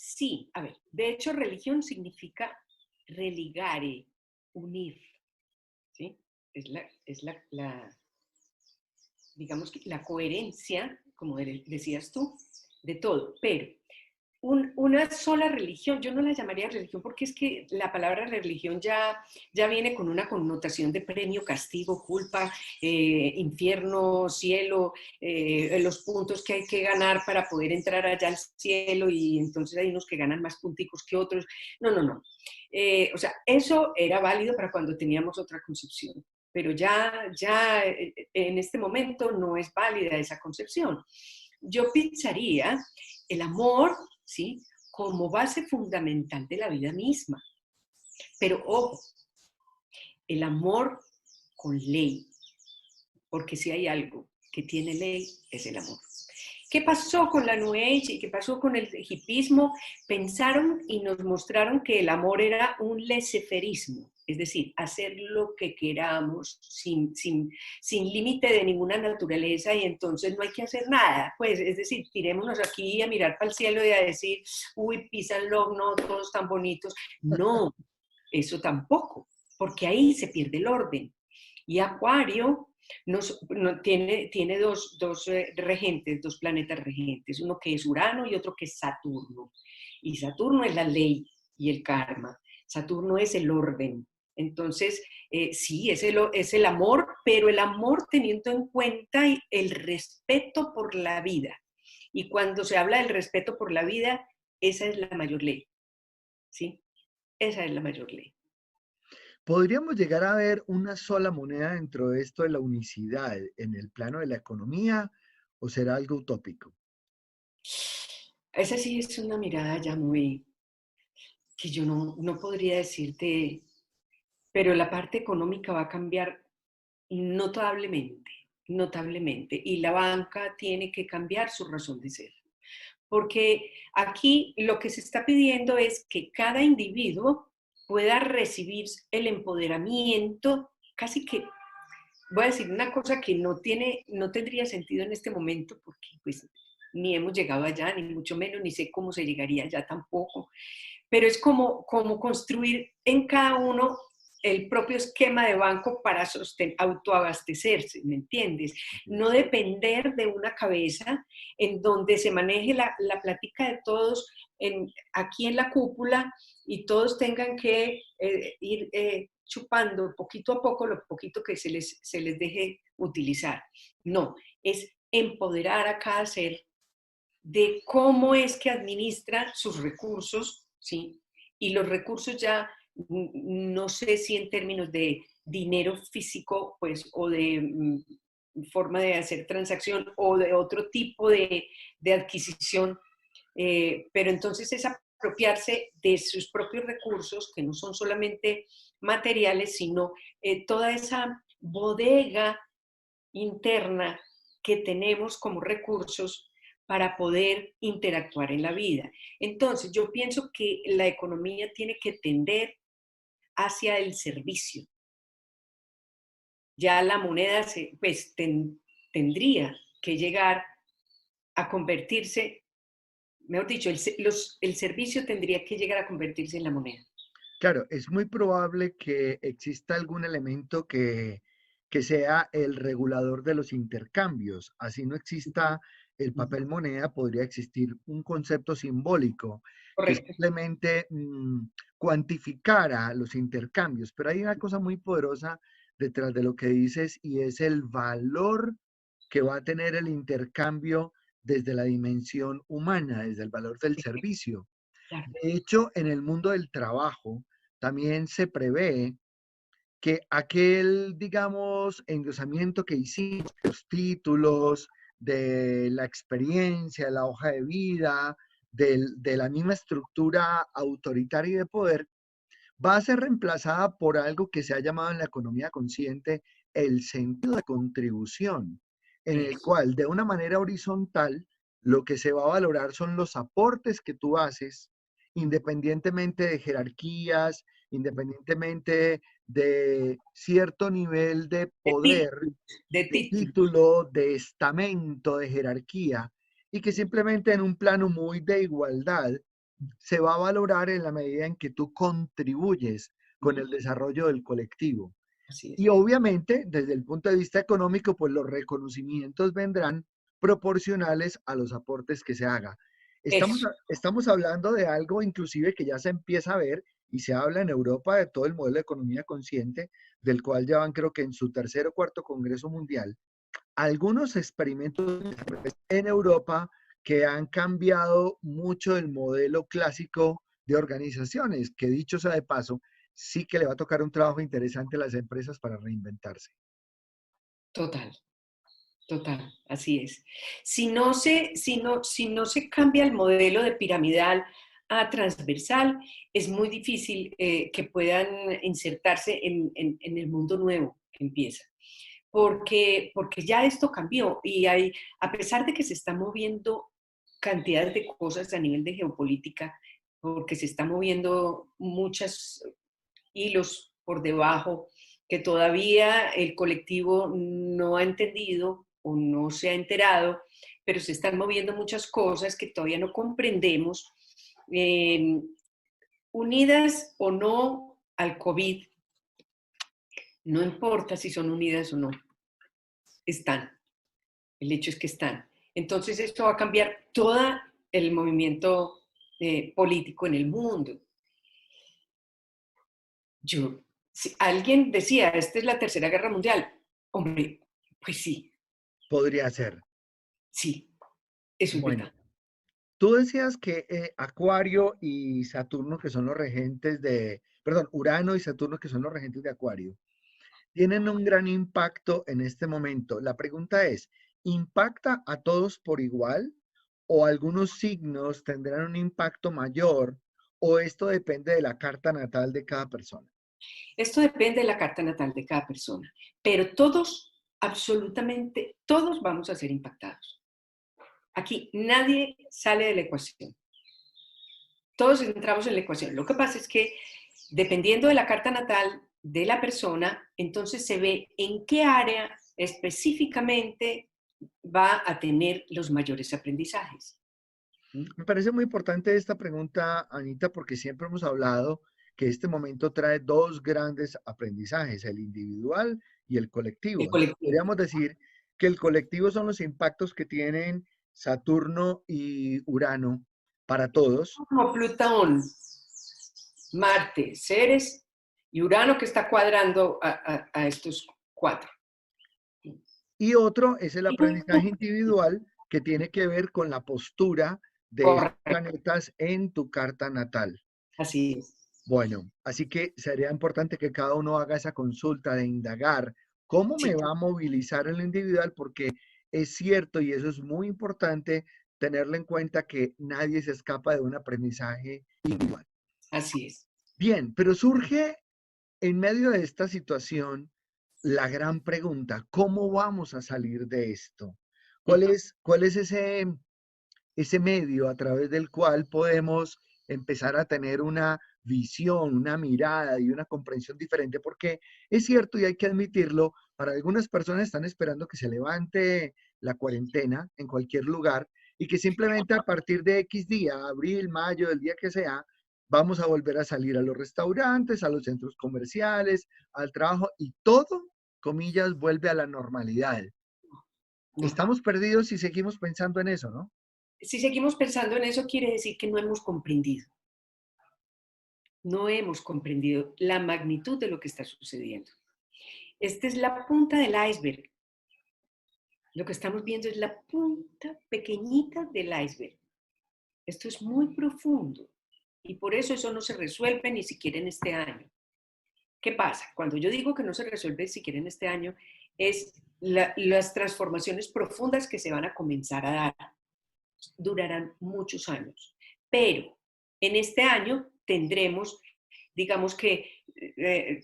sí, a ver, de hecho, religión significa religare, unir, ¿sí? Es digamos que la coherencia, como decías tú, de todo. Pero una sola religión, yo no la llamaría religión porque es que la palabra religión ya viene con una connotación de premio, castigo, culpa, infierno, cielo, los puntos que hay que ganar para poder entrar allá al cielo y entonces hay unos que ganan más punticos que otros. No, no, no. O sea, eso era válido para cuando teníamos otra concepción, pero ya en este momento no es válida esa concepción. Yo pensaría el amor, ¿sí? Como base fundamental de la vida misma. Pero ojo, el amor con ley, porque si hay algo que tiene ley es el amor. ¿Qué pasó con la New Age y qué pasó con el hipismo? Pensaron y nos mostraron que el amor era un laissez-fairismo, es decir, hacer lo que queramos sin límite de ninguna naturaleza y entonces no hay que hacer nada. Pues, es decir, tirémonos aquí a mirar para el cielo y a decir, uy, písanlo, no, todos tan bonitos. No, eso tampoco, porque ahí se pierde el orden. Y Acuario tiene dos regentes, dos planetas regentes, uno que es Urano y otro que es Saturno. Y Saturno es la ley y el karma. Saturno es el orden. Entonces, sí, es el amor, pero el amor teniendo en cuenta el respeto por la vida. Y cuando se habla del respeto por la vida, esa es la mayor ley, ¿sí? Esa es la mayor ley. ¿Podríamos llegar a ver una sola moneda dentro de esto de la unicidad en el plano de la economía o será algo utópico? Esa sí es una mirada ya muy, que yo no podría decirte, pero la parte económica va a cambiar notablemente, notablemente, y la banca tiene que cambiar su razón de ser. Porque aquí lo que se está pidiendo es que cada individuo pueda recibir el empoderamiento, casi que, voy a decir una cosa que no tendría sentido en este momento, porque pues ni hemos llegado allá, ni mucho menos, ni sé cómo se llegaría allá tampoco, pero es como construir en cada uno el propio esquema de banco para autoabastecerse, ¿me entiendes? No depender de una cabeza en donde se maneje la plática de todos aquí en la cúpula y todos tengan que ir chupando poquito a poco lo poquito que se les deje utilizar. No, es empoderar a cada ser de cómo es que administra sus recursos, ¿sí? Y los recursos ya no sé si en términos de dinero físico, pues, o de forma de hacer transacción o de otro tipo de adquisición, pero entonces es apropiarse de sus propios recursos, que no son solamente materiales, sino toda esa bodega interna que tenemos como recursos para poder interactuar en la vida. Entonces, yo pienso que la economía tiene que tender hacia el servicio. Ya la moneda pues, tendría que llegar a convertirse, mejor dicho, el servicio tendría que llegar a convertirse en la moneda. Claro, es muy probable que exista algún elemento que sea el regulador de los intercambios. Así no exista el Ujú. papel moneda, podría existir un concepto simbólico que Correcto. simplemente cuantificara los intercambios. Pero hay una cosa muy poderosa detrás de lo que dices y es el valor que va a tener el intercambio desde la dimensión humana, desde el valor del servicio. Claro. De hecho, en el mundo del trabajo también se prevé que aquel, digamos, engrosamiento que hicimos, los títulos, de la experiencia, de la hoja de vida, de la misma estructura autoritaria y de poder, va a ser reemplazada por algo que se ha llamado en la economía consciente el sentido de contribución, en el Eso. cual de una manera horizontal lo que se va a valorar son los aportes que tú haces, independientemente de jerarquías, independientemente de cierto nivel de De poder, títulos, de de títulos. título, de estamento, de jerarquía, y que simplemente en un plano muy de igualdad se va a valorar en la medida en que tú contribuyes con el desarrollo del colectivo. Así es. Y obviamente, desde el punto de vista económico, pues los reconocimientos vendrán proporcionales a los aportes que se haga. Eso. Estamos hablando de algo inclusive que ya se empieza a ver y se habla en Europa de todo el modelo de economía consciente, del cual ya van creo que en su tercer o cuarto Congreso Mundial, algunos experimentos en Europa que han cambiado mucho el modelo clásico de organizaciones, que dicho sea de paso, sí que le va a tocar un trabajo interesante a las empresas para reinventarse. Total. Total, así es. Si no se cambia el modelo de piramidal a transversal, es muy difícil que puedan insertarse en el mundo nuevo que empieza. Porque ya esto cambió y a pesar de que se están moviendo cantidades de cosas a nivel de geopolítica, porque se están moviendo muchos hilos por debajo que todavía el colectivo no ha entendido o no se ha enterado, pero se están moviendo muchas cosas que todavía no comprendemos, eh, unidas o no al COVID, no importa si son unidas o no, están. El hecho es que están. Entonces esto va a cambiar todo el movimiento político en el mundo. Si alguien decía, esta es la Tercera Guerra Mundial, hombre, pues sí, Podría ser. sí, eso es Bueno, verdad. tú decías que Acuario y Saturno, que son los regentes de, perdón, Urano y Saturno, que son los regentes de Acuario, tienen un gran impacto en este momento. La pregunta es, ¿impacta a todos por igual o algunos signos tendrán un impacto mayor o esto depende de la carta natal de cada persona? Esto depende de la carta natal de cada persona, pero todos, absolutamente todos vamos a ser impactados. Aquí nadie sale de la ecuación. Todos entramos en la ecuación. Lo que pasa es que dependiendo de la carta natal de la persona, entonces se ve en qué área específicamente va a tener los mayores aprendizajes. ¿Mm? Me parece muy importante esta pregunta, Anita, porque siempre hemos hablado que este momento trae dos grandes aprendizajes, el individual y el El colectivo. Entonces, colectivo. podríamos decir que el colectivo son los impactos que tienen Saturno y Urano para todos. Como Plutón, Marte, Ceres y Urano que está cuadrando a estos cuatro. Y otro es el aprendizaje individual que tiene que ver con la postura de estos Correcto, planetas en tu carta natal. así es. Bueno, así que sería importante que cada uno haga esa consulta de indagar cómo me Sí, va a movilizar en lo individual, porque es cierto y eso es muy importante tenerlo en cuenta que nadie se escapa de un aprendizaje individual. así es. Bien, pero surge en medio de esta situación la gran pregunta, ¿cómo vamos a salir de esto? ¿Cuál es ese medio a través del cual podemos empezar a tener una visión, una mirada y una comprensión diferente? Porque es cierto y hay que admitirlo, para algunas personas están esperando que se levante la cuarentena en cualquier lugar y que simplemente a partir de X día, abril, mayo, del día que sea, vamos a volver a salir a los restaurantes, a los centros comerciales, al trabajo y todo, comillas, vuelve a la normalidad. no. Estamos perdidos si seguimos pensando en eso, ¿no? Si seguimos pensando en eso, quiere decir que no hemos comprendido. No hemos comprendido la magnitud de lo que está sucediendo. Esta es la punta del iceberg. Lo que estamos viendo es la punta pequeñita del iceberg. Esto es muy profundo y por eso no se resuelve ni siquiera en este año. ¿Qué pasa? Cuando yo digo que no se resuelve siquiera en este año, es las transformaciones profundas que se van a comenzar a dar. Durarán muchos años, pero en este año tendremos, digamos que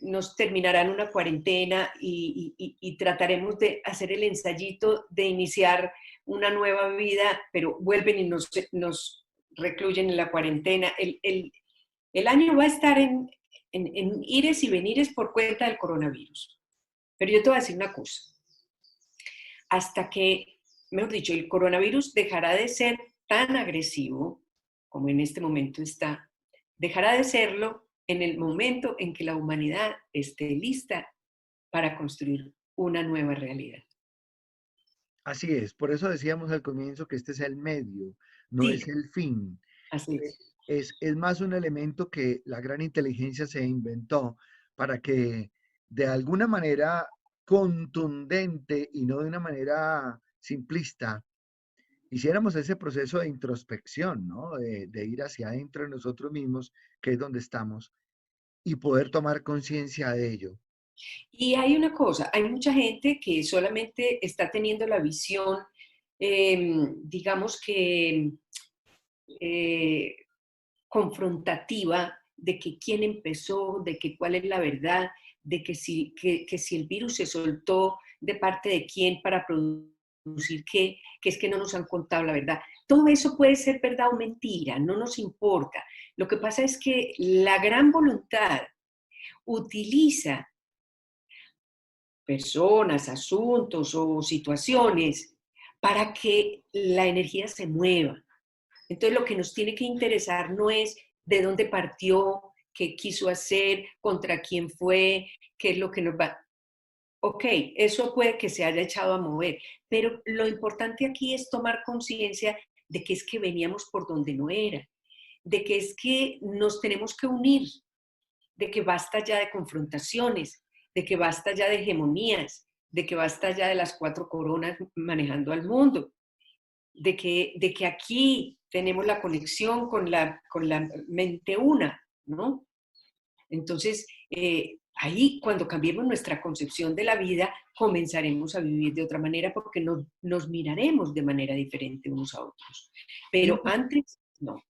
nos terminarán una cuarentena y trataremos de hacer el ensayito de iniciar una nueva vida, pero vuelven y nos recluyen en la cuarentena. El año va a estar en ires y venires por cuenta del coronavirus. Pero yo te voy a decir una cosa, hasta que, mejor dicho, el coronavirus dejará de ser tan agresivo como en este momento está, dejará de serlo en el momento en que la humanidad esté lista para construir una nueva realidad. Así es, por eso decíamos al comienzo que este es el medio, no Sí, es el fin. así es. Es más un elemento que la gran inteligencia se inventó para que de alguna manera contundente y no de una manera simplista hiciéramos ese proceso de introspección, ¿no? De ir hacia adentro de nosotros mismos, que es donde estamos, y poder tomar conciencia de ello. Y hay una cosa, hay mucha gente que solamente está teniendo la visión, digamos que eh, confrontativa de que quién empezó, de que cuál es la verdad, de que si el virus se soltó de parte de quién para producir qué, que es que no nos han contado la verdad. Todo eso puede ser verdad o mentira, no nos importa. Lo que pasa es que la gran voluntad utiliza personas, asuntos o situaciones para que la energía se mueva. Entonces lo que nos tiene que interesar no es de dónde partió, qué quiso hacer, contra quién fue, qué es lo que nos va. Ok, eso puede que se haya echado a mover, pero lo importante aquí es tomar conciencia de que es que veníamos por donde no era, de que es que nos tenemos que unir, de que basta ya de confrontaciones, de que basta ya de hegemonías, de que basta ya de las cuatro coronas manejando al mundo, de que aquí tenemos la conexión con la mente una, ¿no? Entonces, ahí cuando cambiemos nuestra concepción de la vida, comenzaremos a vivir de otra manera porque nos miraremos de manera diferente unos a otros. Hay un, Pero pu- antes, no.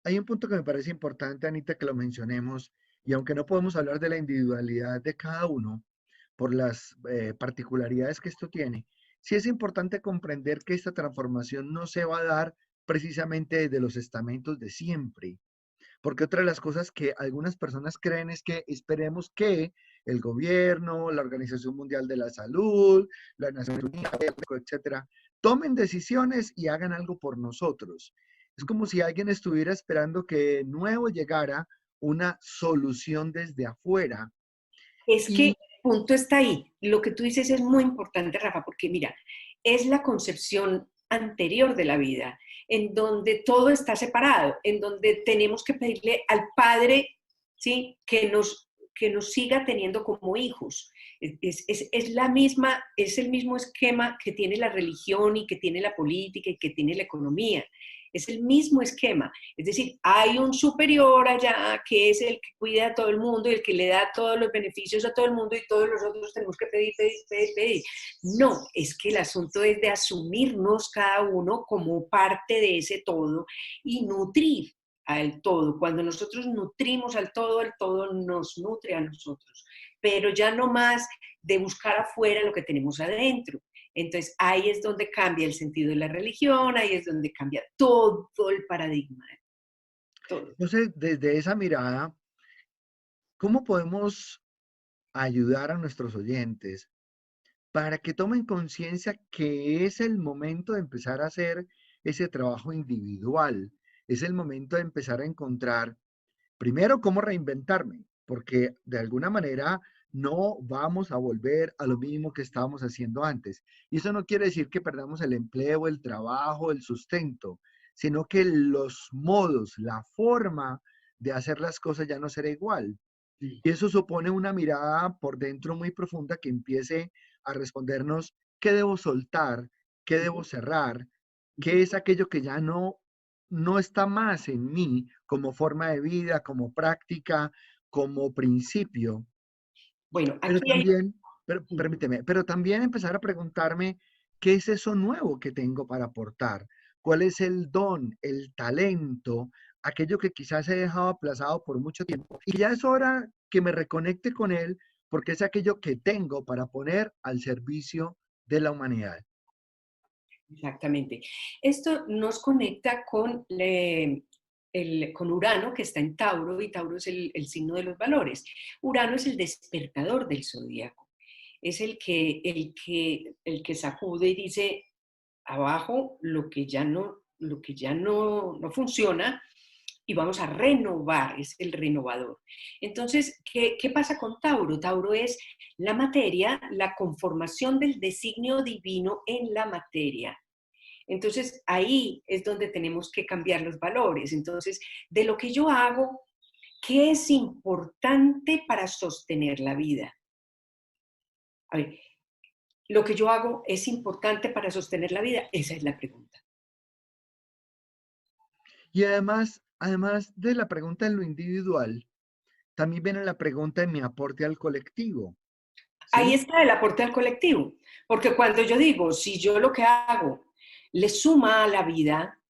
hay un punto que me parece importante, Anita, que lo mencionemos, y aunque no podemos hablar de la individualidad de cada uno por las particularidades que esto tiene, sí es importante comprender que esta transformación no se va a dar precisamente desde los estamentos de siempre. Porque otra de las cosas que algunas personas creen es que esperemos que el gobierno, la Organización Mundial de la Salud, la Naciones Unidas, etcétera, tomen decisiones y hagan algo por nosotros. Es como si alguien estuviera esperando que de nuevo llegara una solución desde afuera. Es que Y el punto está ahí. Lo que tú dices es muy importante, Rafa, porque mira, es la concepción anterior de la vida, en donde todo está separado, en donde tenemos que pedirle al Padre, ¿sí? Que nos siga teniendo como hijos. Es la misma, es el mismo esquema que tiene la religión y que tiene la política y que tiene la economía. Es el mismo esquema. Es decir, hay un superior allá que es el que cuida a todo el mundo y el que le da todos los beneficios a todo el mundo y todos los otros tenemos que pedir, pedir, pedir, pedir. No, es que el asunto es de asumirnos cada uno como parte de ese todo y nutrir al todo. Cuando nosotros nutrimos al todo, el todo nos nutre a nosotros. Pero ya no más de buscar afuera lo que tenemos adentro. Entonces ahí es donde cambia el sentido de la religión, ahí es donde cambia todo el paradigma, todo. entonces, desde esa mirada, ¿cómo podemos ayudar a nuestros oyentes para que tomen conciencia que es el momento de empezar a hacer ese trabajo individual? Es el momento de empezar a encontrar, primero, cómo reinventarme, porque de alguna manera no vamos a volver a lo mismo que estábamos haciendo antes. Y eso no quiere decir que perdamos el empleo, el trabajo, el sustento, sino que los modos, la forma de hacer las cosas ya no será igual. Sí. Y eso supone una mirada por dentro muy profunda que empiece a respondernos qué debo soltar, qué debo Ujú, cerrar, qué ujú. es aquello que ya no está más en mí como forma de vida, como práctica, como principio. Bueno, Pero aquí hay... también, pero, Ujú. permíteme, pero también empezar a preguntarme qué es eso nuevo que tengo para aportar, cuál es el don, el talento, aquello que quizás he dejado aplazado por mucho tiempo. Y ya es hora que me reconecte con él porque es aquello que tengo para poner al servicio de la humanidad. Exactamente. Esto nos conecta con Urano, que está en Tauro, y Tauro es el signo de los valores. Urano es el despertador del zodíaco. Es el que sacude y dice, abajo lo que ya no funciona, y vamos a renovar, es el renovador. Entonces, ¿qué pasa con Tauro? Tauro es la materia, la conformación del designio divino en la materia. Entonces, ahí es donde tenemos que cambiar los valores. Entonces, de lo que yo hago, ¿qué es importante para sostener la vida? A ver, ¿lo que yo hago es importante para sostener la vida? Esa es la pregunta. Y además de la pregunta en lo individual, también viene la pregunta en mi aporte al colectivo, Ahí ¿sí? está el aporte al colectivo, porque cuando yo digo, si yo lo que hago le suma a la vida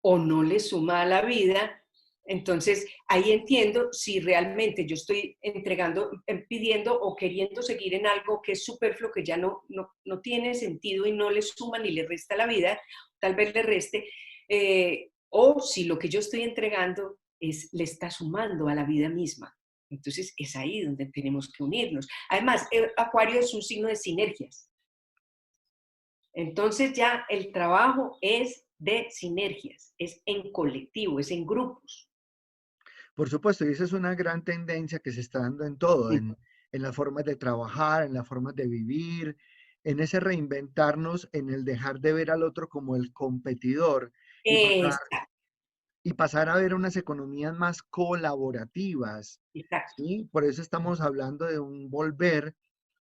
o no le suma a la vida, entonces ahí entiendo si realmente yo estoy entregando, pidiendo o queriendo seguir en algo que es superfluo, que ya no tiene sentido y no le suma ni le resta a la vida, tal vez le reste, o si lo que yo estoy entregando le está sumando a la vida misma. Entonces es ahí donde tenemos que unirnos. Además, Acuario es un signo de sinergias. Entonces ya el trabajo es de sinergias, es en colectivo, es en grupos. Por supuesto, y esa es una gran tendencia que se está dando en todo, en las formas de trabajar, en las formas de vivir, en ese reinventarnos, en el dejar de ver al otro como el competidor y pasar, Exacto, y pasar a ver unas economías más colaborativas, exacto. ¿sí? Por eso estamos hablando de un volver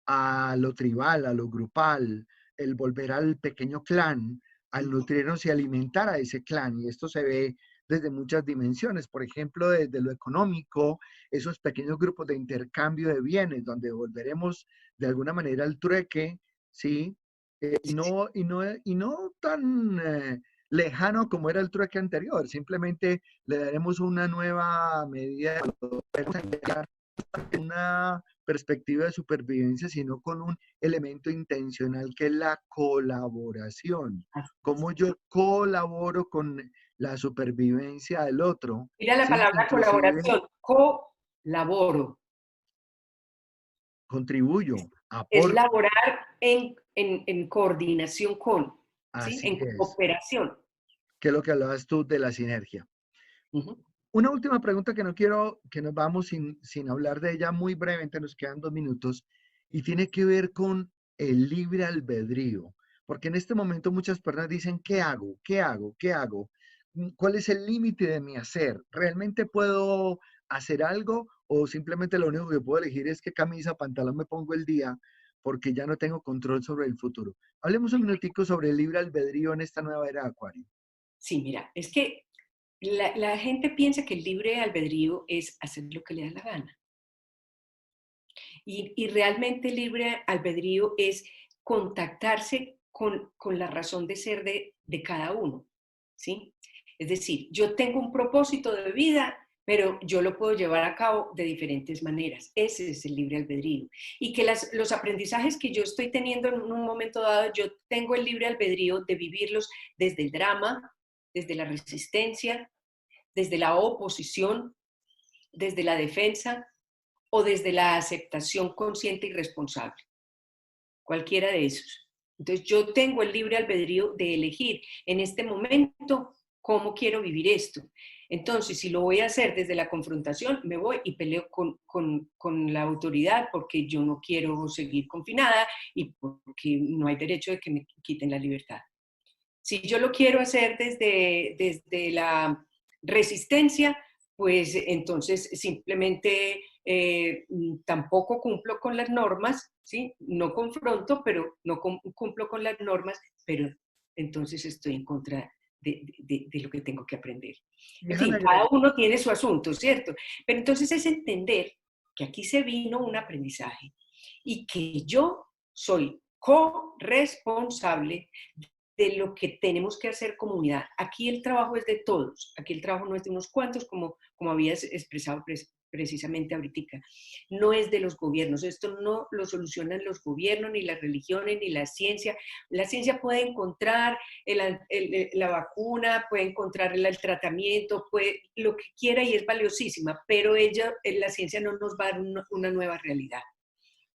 a lo tribal, a lo grupal, el volver al pequeño clan, al nutrirnos y alimentar a ese clan. Y esto se ve desde muchas dimensiones, por ejemplo, desde lo económico, esos pequeños grupos de intercambio de bienes, donde volveremos de alguna manera al trueque, ¿sí? Y no tan lejano como era el trueque anterior, simplemente le daremos una nueva medida, una perspectiva de supervivencia, sino con un elemento intencional que es la colaboración. Cómo yo colaboro con la supervivencia del otro, Mira la ¿sí? palabra Inclusive colaboración, colaboro. contribuyo, Es aporto, laborar en coordinación con, ¿sí? así En es, cooperación. que es lo que hablabas tú de la sinergia. Ujú. Una última pregunta que no quiero que nos vamos sin hablar de ella muy brevemente, nos quedan 2 minutos, y tiene que ver con el libre albedrío, porque en este momento muchas personas dicen, ¿qué hago? ¿Qué hago? ¿Qué hago? ¿Cuál es el límite de mi hacer? ¿Realmente puedo hacer algo o simplemente lo único que puedo elegir es qué camisa, pantalón me pongo el día porque ya no tengo control sobre el futuro? Hablemos un minutico sobre el libre albedrío en esta nueva era de Acuario. Sí, mira, es que la gente piensa que el libre albedrío es hacer lo que le da la gana. Y realmente el libre albedrío es contactarse con la razón de ser de cada uno, ¿sí? Es decir, yo tengo un propósito de vida, pero yo lo puedo llevar a cabo de diferentes maneras. Ese es el libre albedrío. Y que los aprendizajes que yo estoy teniendo en un momento dado, yo tengo el libre albedrío de vivirlos desde el drama, desde la resistencia, desde la oposición, desde la defensa o desde la aceptación consciente y responsable, cualquiera de esos. Entonces yo tengo el libre albedrío de elegir en este momento cómo quiero vivir esto. Entonces, si lo voy a hacer desde la confrontación, me voy y peleo con la autoridad porque yo no quiero seguir confinada y porque no hay derecho de que me quiten la libertad. Si yo lo quiero hacer desde la resistencia, pues entonces simplemente tampoco cumplo con las normas, ¿sí? No confronto, pero no cumplo con las normas, pero entonces estoy en contra de lo que tengo que aprender. En Déjame fin, cada agregar. uno tiene su asunto, ¿cierto? Pero entonces es entender que aquí se vino un aprendizaje y que yo soy corresponsable de lo que tenemos que hacer comunidad. Aquí el trabajo es de todos, aquí el trabajo no es de unos cuantos, como habías expresado precisamente ahorita. No es de los gobiernos, esto no lo solucionan los gobiernos, ni las religiones, ni la ciencia. La ciencia puede encontrar la vacuna, puede encontrar el tratamiento, puede, lo que quiera y es valiosísima, pero la ciencia no nos va a dar una nueva realidad.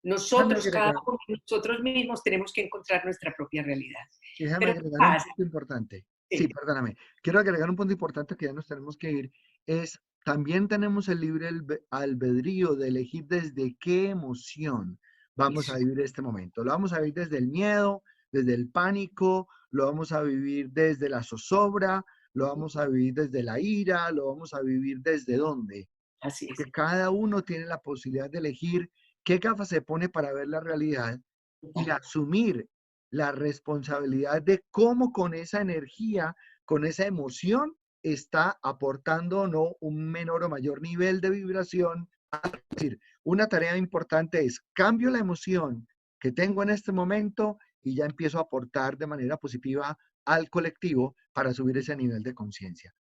Déjame Nosotros, cada agregar. uno, nosotros mismos tenemos que encontrar nuestra propia realidad. Déjame Pero ¿qué agregar un pasa? punto importante. Sí, Sí, perdóname. Quiero agregar un punto importante que ya nos tenemos que ir. Es, también tenemos el libre albedrío de elegir desde qué emoción vamos a eso, vivir este momento. Lo vamos a vivir desde el miedo, desde el pánico, lo vamos a vivir desde la zozobra, lo vamos a vivir desde la ira, lo vamos a vivir desde dónde. así es. Porque cada uno tiene la posibilidad de elegir qué gafas se pone para ver la realidad y asumir la responsabilidad de cómo con esa energía, con esa emoción, está aportando o no un menor o mayor nivel de vibración. Es decir, una tarea importante es cambio la emoción que tengo en este momento y ya empiezo a aportar de manera positiva al colectivo para subir ese nivel de conciencia.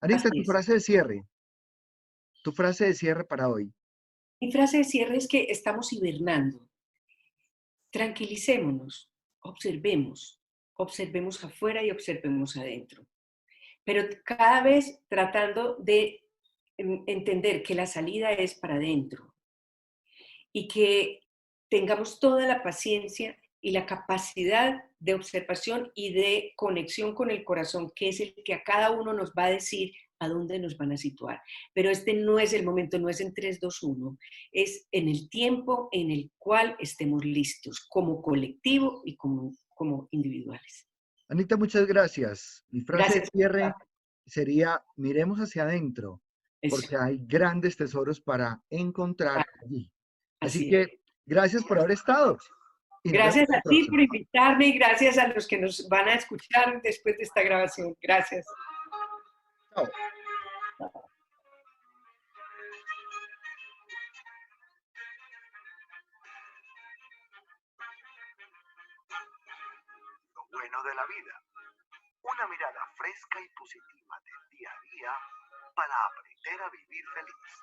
Anita, Así tu es. frase de cierre, tu frase de cierre para hoy. Mi frase de cierre es que estamos hibernando. Tranquilicémonos, observemos, observemos afuera y observemos adentro. Pero cada vez tratando de entender que la salida es para adentro y que tengamos toda la paciencia y la capacidad de observación y de conexión con el corazón, que es el que a cada uno nos va a decir a dónde nos van a situar. Pero este no es el momento, no es en 3, 2, 1, es en el tiempo en el cual estemos listos, como colectivo y como individuales. Anita, muchas gracias. Mi frase de Gracias. cierre sería, miremos hacia adentro, Eso, porque hay grandes tesoros para encontrar allí. Así así es. que gracias por haber estado y nos vemos Gracias en la a ti por próxima. invitarme y gracias a los que nos van a escuchar después de esta grabación. Gracias. Chao. Lo bueno de la vida. Una mirada fresca y positiva del día a día para aprender a vivir feliz.